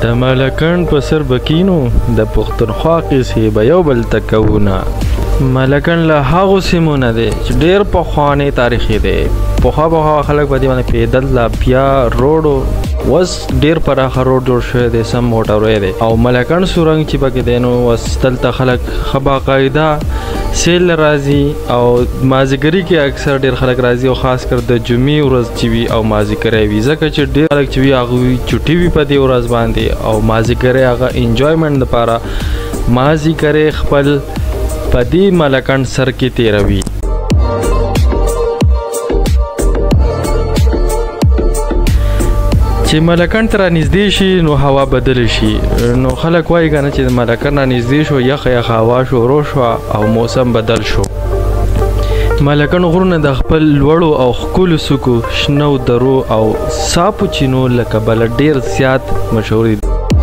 د ملکن په سر بکینو د پښتونخوا قصې به یو بل ته کوونه. ملکن له هغو سیمو نه دی چې ډېر پخوانی تاریخي دی. پخوا خلک په دې باندې پیدل لا بیا روډ اوس ډېر پراخه روډ جوړ شوی دی، سم موټروی دی. او ملکن سورنګ چې پکې دی نو اوس دلته خلک ښه باقاعده سیل راځي او مازدیګري کې اکثر ډېر خلک راځي او خاص کر د جمعې ورځ چې وي او مازدیګری وي، ځکه چې ډېر خلک چې وي هغوی چټي وي په دې ورځ باندې او مازدیګری هغه انجویمنټ دپاره مازدیګری خپل په دې ملکن سر کې تېروي. چې ملکن ته رانږدې شي نو هوا بدله شي، نو خلک وایي که نه چې د ملکن رانږدې شو یخه یخه هوا شروع شوه او موسم بدل شو. ملکن غرونه د خپل لوړو او ښکلو څوکو، شنو درو او صافو چینو له کبله ډېر زیات مشهور دي.